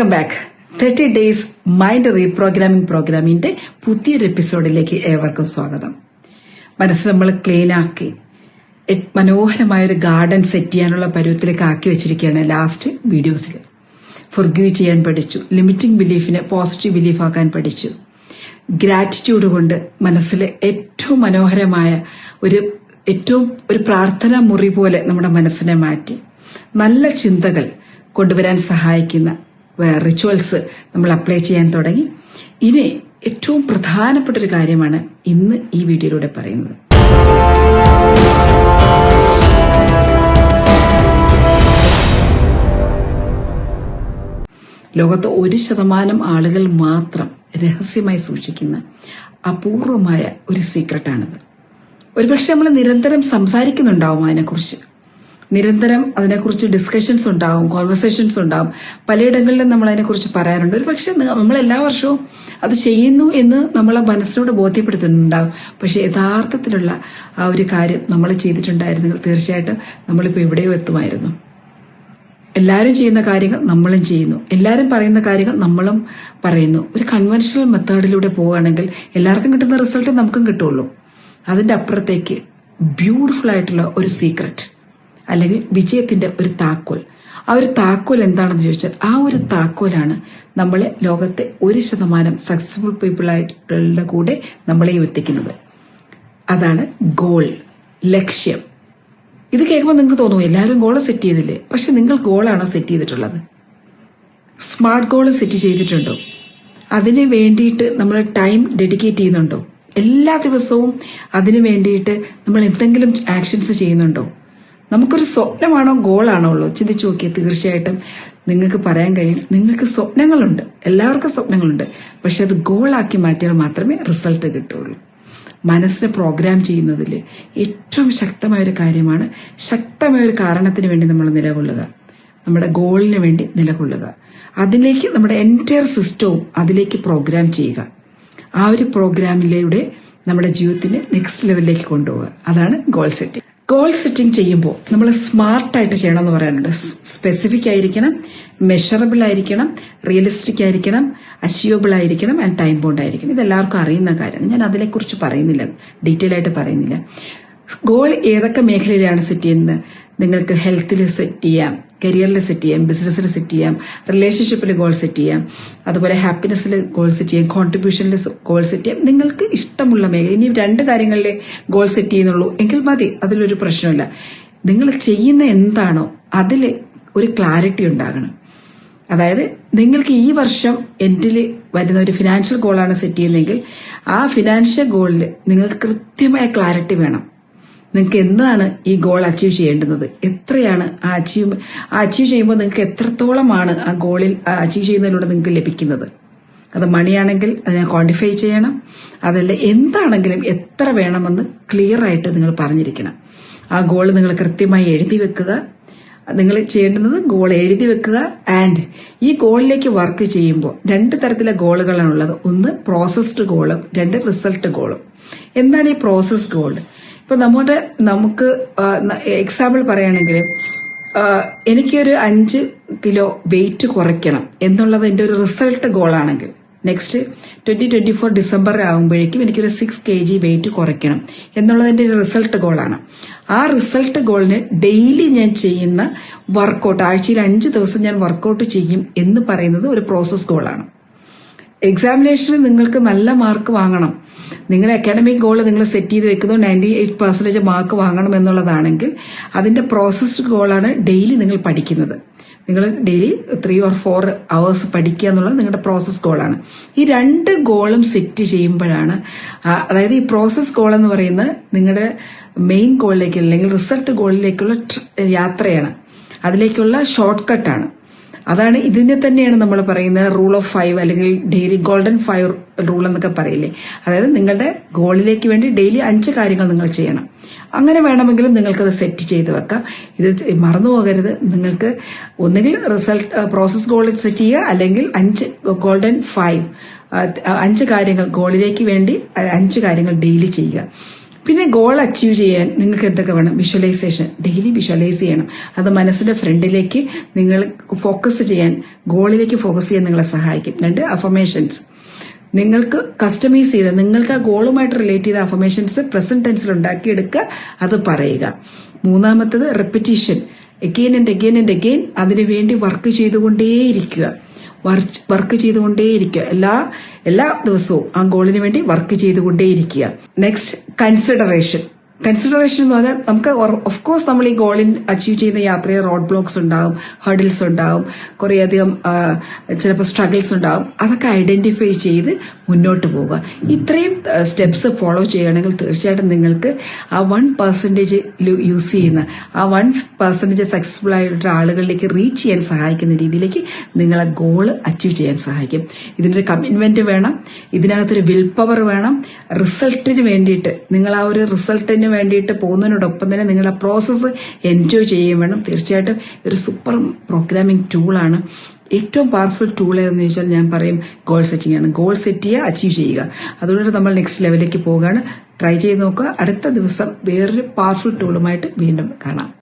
Welcome back. 30 days mind reprogramming പ്രോഗ്രാമിന്റെ പുതിയൊരു എപ്പിസോഡിലേക്ക് ഏവർക്കും സ്വാഗതം. മനസ്സ് നമ്മൾ ക്ലീൻ ആക്കി മനോഹരമായ ഒരു ഗാർഡൻ സെറ്റ് ചെയ്യാനുള്ള പരുവത്തിലേക്ക് ആക്കി വെച്ചിരിക്കുകയാണ് ലാസ്റ്റ് വീഡിയോസിൽ. ഫൊർഗീവ് ചെയ്യാൻ പഠിച്ചു, ലിമിറ്റിംഗ് ബിലീഫിനെ പോസിറ്റീവ് ബിലീഫ് ആക്കാൻ പഠിച്ചു, ഗ്രാറ്റിറ്റ്യൂഡ് കൊണ്ട് മനസ്സിൽ ഏറ്റവും മനോഹരമായ ഒരു പ്രാർത്ഥനാ മുറി പോലെ നമ്മുടെ മനസ്സിനെ മാറ്റി നല്ല ചിന്തകൾ കൊണ്ടുവരാൻ സഹായിക്കുന്ന റിച്വൽസ് നമ്മൾ അപ്ലൈ ചെയ്യാൻ തുടങ്ങി. ഇനി ഏറ്റവും പ്രധാനപ്പെട്ട ഒരു കാര്യമാണ് ഇന്ന് ഈ വീഡിയോയിലൂടെ പറയുന്നത്. ലോകത്ത് 1% ആളുകൾ മാത്രം രഹസ്യമായി സൂക്ഷിക്കുന്ന അപൂർവമായ ഒരു സീക്രട്ടാണിത്. ഒരുപക്ഷെ നമ്മൾ നിരന്തരം സംസാരിക്കുന്നുണ്ടാവും അതിനെക്കുറിച്ച്, നിരന്തരം അതിനെക്കുറിച്ച് ഡിസ്കഷൻസ് ഉണ്ടാവും, കോൺവെർസേഷൻസ് ഉണ്ടാവും, പലയിടങ്ങളിലും നമ്മൾ അതിനെക്കുറിച്ച് പറയാറുണ്ട്. ഒരു പക്ഷെ നമ്മൾ എല്ലാ വർഷവും അത് ചെയ്യുന്നു എന്ന് നമ്മളെ മനസ്സിനോട് ബോധ്യപ്പെടുത്തുന്നുണ്ടാവും. പക്ഷെ യഥാർത്ഥത്തിലുള്ള ആ ഒരു കാര്യം നമ്മൾ ചെയ്തിട്ടുണ്ടായിരുന്നെങ്കിൽ തീർച്ചയായിട്ടും നമ്മളിപ്പോൾ എവിടെയോ എത്തുമായിരുന്നു. എല്ലാവരും ചെയ്യുന്ന കാര്യങ്ങൾ നമ്മളും ചെയ്യുന്നു, എല്ലാവരും പറയുന്ന കാര്യങ്ങൾ നമ്മളും പറയുന്നു. ഒരു കൺവെൻഷണൽ മെത്തേഡിലൂടെ പോവുകയാണെങ്കിൽ എല്ലാവർക്കും കിട്ടുന്ന റിസൾട്ട് നമുക്കും കിട്ടുള്ളൂ. അതിന്റെ അപ്പുറത്തേക്ക് ബ്യൂട്ടിഫുൾ ആയിട്ടുള്ള ഒരു സീക്രട്ട് അല്ലെങ്കിൽ വിജയത്തിന്റെ ഒരു താക്കോൽ. ആ ഒരു താക്കോൽ എന്താണെന്ന് ചോദിച്ചാൽ ആ ഒരു താക്കോലാണ് നമ്മളെ ലോകത്തെ 1% സക്സസ്ഫുൾ പീപ്പിൾ ആയിട്ടുള്ള കൂടെ നമ്മളെ എത്തിക്കുന്നത്. അതാണ് ഗോൾ, ലക്ഷ്യം. ഇത് കേൾക്കുമ്പോൾ നിങ്ങൾക്ക് തോന്നും എല്ലാവരും ഗോൾ സെറ്റ് ചെയ്തില്ലേ? പക്ഷെ നിങ്ങൾ ഗോളാണോ സെറ്റ് ചെയ്തിട്ടുള്ളത്? സ്മാർട്ട് ഗോൾ സെറ്റ് ചെയ്തിട്ടുണ്ടോ? അതിന് വേണ്ടിയിട്ട് നമ്മൾ ടൈം ഡെഡിക്കേറ്റ് ചെയ്യുന്നുണ്ടോ? എല്ലാ ദിവസവും അതിനു വേണ്ടിയിട്ട് നമ്മൾ എന്തെങ്കിലും ആക്ഷൻസ് ചെയ്യുന്നുണ്ടോ? നമുക്കൊരു സ്വപ്നമാണോ ഗോളാണോ ഉള്ളത്? ചിന്തിച്ചു നോക്കിയാൽ തീർച്ചയായിട്ടും നിങ്ങൾക്ക് പറയാൻ കഴിയും നിങ്ങൾക്ക് സ്വപ്നങ്ങളുണ്ട്, എല്ലാവർക്കും സ്വപ്നങ്ങളുണ്ട്. പക്ഷെ അത് ഗോളാക്കി മാറ്റിയാൽ മാത്രമേ റിസൾട്ട് കിട്ടുള്ളൂ. മനസ്സിനെ പ്രോഗ്രാം ചെയ്യുന്നതിൽ ഏറ്റവും ശക്തമായ ഒരു കാര്യമാണ് ശക്തമായ ഒരു കാരണത്തിന് വേണ്ടി നമ്മൾ നിലകൊള്ളുക, നമ്മുടെ ഗോളിന് വേണ്ടി നിലകൊള്ളുക. അതിലേക്ക് നമ്മുടെ എൻറ്റയർ സിസ്റ്റവും അതിലേക്ക് പ്രോഗ്രാം ചെയ്യുക. ആ ഒരു പ്രോഗ്രാമിലൂടെ നമ്മുടെ ജീവിതത്തിന് നെക്സ്റ്റ് ലെവലിലേക്ക് കൊണ്ടുപോവുക. അതാണ് ഗോൾ സെറ്റിംഗ്. ഗോൾ സെറ്റിംഗ് ചെയ്യുമ്പോൾ നമ്മൾ സ്മാർട്ടായിട്ട് ചെയ്യണമെന്ന് പറയാനുണ്ട്. സ്പെസിഫിക് ആയിരിക്കണം, മെഷറബിൾ ആയിരിക്കണം, റിയലിസ്റ്റിക് ആയിരിക്കണം, അച്ചീവബിൾ ആയിരിക്കണം ആൻഡ് ടൈം ബൗണ്ട് ആയിരിക്കണം. ഇതെല്ലാവർക്കും അറിയുന്ന കാര്യമാണ്. ഞാൻ അതിനെക്കുറിച്ച് പറയുന്നില്ല, ഡീറ്റെയിൽ ആയിട്ട് പറയുന്നില്ല. ഗോൾ ഏതൊക്കെ മേഖലയിലാണ് സെറ്റ് ചെയ്യുന്നത്? നിങ്ങൾക്ക് ഹെൽത്തിൽ സെറ്റ് ചെയ്യാം, കരിയറിൽ സെറ്റ് ചെയ്യാം, ബിസിനസ്സിൽ സെറ്റ് ചെയ്യാം, റിലേഷൻഷിപ്പിൽ ഗോൾ സെറ്റ് ചെയ്യാം, അതുപോലെ ഹാപ്പിനെസ്സിൽ ഗോൾ സെറ്റ് ചെയ്യാം, കോൺട്രിബ്യൂഷനിൽ ഗോൾ സെറ്റ് ചെയ്യാം. നിങ്ങൾക്ക് ഇഷ്ടമുള്ള മേഖല. ഇനി 2 കാര്യങ്ങളിൽ ഗോൾ സെറ്റ് ചെയ്യുന്നുള്ളൂ എങ്കിൽ മതി, അതിലൊരു പ്രശ്നമില്ല. നിങ്ങൾ ചെയ്യുന്ന എന്താണോ അതിൽ ഒരു ക്ലാരിറ്റി ഉണ്ടാകണം. അതായത് നിങ്ങൾക്ക് ഈ വർഷം എൻഡിൽ വരുന്ന ഒരു ഫിനാൻഷ്യൽ ഗോളാണ് സെറ്റ് ചെയ്യുന്നതെങ്കിൽ ആ ഫിനാൻഷ്യൽ ഗോളിൽ നിങ്ങൾക്ക് കൃത്യമായ ക്ലാരിറ്റി വേണം. നിങ്ങൾക്ക് എന്താണ് ഈ ഗോൾ അച്ചീവ് ചെയ്യേണ്ടുന്നത്, എത്രയാണ് ആ അച്ചീവ് ചെയ്യുമ്പോൾ നിങ്ങൾക്ക് എത്രത്തോളമാണ് ആ ഗോളിൽ അച്ചീവ് ചെയ്യുന്നതിലൂടെ നിങ്ങൾക്ക് ലഭിക്കുന്നത്. അത് മണിയാണെങ്കിൽ അതിനെ ക്വാണ്ടിഫൈ ചെയ്യണം. അതല്ല എന്താണെങ്കിലും എത്ര വേണമെന്ന് ക്ലിയർ ആയിട്ട് നിങ്ങൾ പറഞ്ഞിരിക്കണം. ആ ഗോൾ നിങ്ങൾ കൃത്യമായി എഴുതി വെക്കുക. നിങ്ങൾ ചെയ്യേണ്ടുന്നത് ഗോൾ എഴുതി വെക്കുക. ആൻഡ് ഈ ഗോളിലേക്ക് വർക്ക് ചെയ്യുമ്പോൾ 2 തരത്തിലെ ഗോളുകളാണുള്ളത്. ഒന്ന് പ്രോസസ്ഡ് ഗോളും, 2 റിസൾട്ട് ഗോളും. എന്താണ് ഈ പ്രോസസ് ഗോൾ? ഇപ്പൊ നമുക്ക് എക്സാമ്പിൾ പറയുകയാണെങ്കിൽ എനിക്കൊരു 5 കിലോ വെയിറ്റ് കുറയ്ക്കണം എന്നുള്ളത് എൻ്റെ ഒരു റിസൾട്ട് ഗോളാണെങ്കിൽ നെക്സ്റ്റ് 2024 ഡിസംബർ ആകുമ്പോഴേക്കും എനിക്കൊരു 6 kg വെയിറ്റ് കുറയ്ക്കണം എന്നുള്ളത് എൻ്റെ ഒരു റിസൾട്ട് ഗോളാണ്. ആ റിസൾട്ട് ഗോളിന് ഡെയിലി ഞാൻ ചെയ്യുന്ന വർക്കൗട്ട്, ആഴ്ചയിൽ 5 ദിവസം ഞാൻ വർക്കൗട്ട് ചെയ്യും എന്ന് പറയുന്നത് ഒരു പ്രോസസ് ഗോളാണ്. എക്സാമിനേഷനിൽ നിങ്ങൾക്ക് നല്ല മാർക്ക് വാങ്ങണം, നിങ്ങളുടെ അക്കാഡമിക് ഗോൾ നിങ്ങൾ സെറ്റ് ചെയ്ത് വെക്കുന്നു 98% മാർക്ക് വാങ്ങണം എന്നുള്ളതാണെങ്കിൽ അതിന്റെ പ്രോസസ്ഡ് ഗോളാണ് ഡെയിലി നിങ്ങൾ പഠിക്കുന്നത്. നിങ്ങൾ ഡെയിലി 3 or 4 hours പഠിക്കുക എന്നുള്ളത് നിങ്ങളുടെ പ്രോസസ് ഗോളാണ്. ഈ 2 ഗോളും സെറ്റ് ചെയ്യുമ്പോഴാണ്, അതായത് ഈ പ്രോസസ് ഗോൾ എന്ന് പറയുന്നത് നിങ്ങളുടെ മെയിൻ ഗോളിലേക്ക് അല്ലെങ്കിൽ റിസൾട്ട് ഗോളിലേക്കുള്ള യാത്രയാണ്, അതിലേക്കുള്ള ഷോർട്ട് കട്ടാണ്. അതാണ് ഇതിനെ തന്നെയാണ് നമ്മൾ പറയുന്നത് റൂൾ ഓഫ് 5 അല്ലെങ്കിൽ ഡെയിലി ഗോൾഡൻ 5 റൂൾ എന്നൊക്കെ പറയില്ലേ. അതായത് നിങ്ങളുടെ ഗോളിലേക്ക് വേണ്ടി ഡെയിലി 5 കാര്യങ്ങൾ നിങ്ങൾ ചെയ്യണം. അങ്ങനെ വേണമെങ്കിലും നിങ്ങൾക്കത് സെറ്റ് ചെയ്ത് വെക്കാം. ഇത് മറന്നു പോകരുത്. നിങ്ങൾക്ക് ഒന്നുകിൽ പ്രോസസ് ഗോൾ സെറ്റ് ചെയ്യുക, അല്ലെങ്കിൽ 5 ഗോൾഡൻ 5 കാര്യങ്ങൾ ഗോളിലേക്ക് വേണ്ടി 5 കാര്യങ്ങൾ ഡെയിലി ചെയ്യുക. പിന്നെ ഗോൾ അച്ചീവ് ചെയ്യാൻ നിങ്ങൾക്ക് എന്തൊക്കെ വേണം? വിഷ്വലൈസേഷൻ, ഡെയിലി വിഷ്വലൈസ് ചെയ്യണം. അത് മനസ്സിന്റെ ഫ്രണ്ടിലേക്ക് നിങ്ങൾ ഫോക്കസ് ചെയ്യാൻ, ഗോളിലേക്ക് ഫോക്കസ് ചെയ്യാൻ നിങ്ങളെ സഹായിക്കും. 2, അഫർമേഷൻസ്. നിങ്ങൾക്ക് കസ്റ്റമൈസ് ചെയ്ത, നിങ്ങൾക്ക് ആ ഗോളുമായിട്ട് റിലേറ്റ് ചെയ്ത അഫർമേഷൻസ് പ്രസന്റ് ടെൻസിൽ ഉണ്ടാക്കിയെടുക്കുക, അത് പറയുക. 3, repetition. Again and again and again അതിനുവേണ്ടി വർക്ക് ചെയ്തുകൊണ്ടേയിരിക്കുക. എല്ലാ ദിവസവും ആ ഗോളിന് വേണ്ടി വർക്ക് ചെയ്തുകൊണ്ടേയിരിക്കുക. നെക്സ്റ്റ്, കൺസിഡറേഷൻ എന്ന് പറഞ്ഞാൽ നമുക്ക് ഓഫ് കോഴ്സ് നമ്മൾ ഈ ഗോളിൻ അച്ചീവ് ചെയ്യുന്ന യാത്രയിൽ റോഡ് ബ്ലോക്സ് ഉണ്ടാവും, ഹർഡിൽസ് ഉണ്ടാവും, കുറേയധികം ചിലപ്പോൾ സ്ട്രഗിൾസ് ഉണ്ടാവും. അതൊക്കെ ഐഡന്റിഫൈ ചെയ്ത് മുന്നോട്ട് പോവുക. ഇത്രയും സ്റ്റെപ്സ് ഫോളോ ചെയ്യുകയാണെങ്കിൽ തീർച്ചയായിട്ടും നിങ്ങൾക്ക് ആ 1% യൂസ് ചെയ്യുന്ന, ആ 1% സക്സസ്ഫുൾ ആയിട്ടുള്ള ആളുകളിലേക്ക് റീച്ച് ചെയ്യാൻ സഹായിക്കുന്ന രീതിയിലേക്ക് നിങ്ങളെ ഗോള് അച്ചീവ് ചെയ്യാൻ സഹായിക്കും. ഇതിനൊരു കമ്മിറ്റ്മെന്റ് വേണം, ഇതിനകത്തൊരു വിൽ പവർ വേണം. റിസൾട്ടിന് വേണ്ടിയിട്ട്, നിങ്ങൾ ആ ഒരു റിസൾട്ടിന് വേണ്ടിയിട്ട് പോകുന്നതിനോടൊപ്പം തന്നെ നിങ്ങളുടെ പ്രോസസ്സ് എൻജോയ് ചെയ്യുകയും വേണം. തീർച്ചയായിട്ടും ഇതൊരു സൂപ്പർ പ്രോഗ്രാമിംഗ് ടൂളാണ്. ഏറ്റവും പവർഫുൾ ടൂൾ ഏതെന്ന് ചോദിച്ചാൽ ഞാൻ പറയും ഗോൾ സെറ്റിംഗ് ആണ്. ഗോൾ സെറ്റ് ചെയ്യുക, അച്ചീവ് ചെയ്യുക. അതുകൊണ്ട് നമ്മൾ നെക്സ്റ്റ് ലെവലിലേക്ക് പോവുകയാണ്. ട്രൈ ചെയ്ത് നോക്കുക. അടുത്ത ദിവസം വേറൊരു പവർഫുൾ ടൂളുമായിട്ട് വീണ്ടും കാണാം.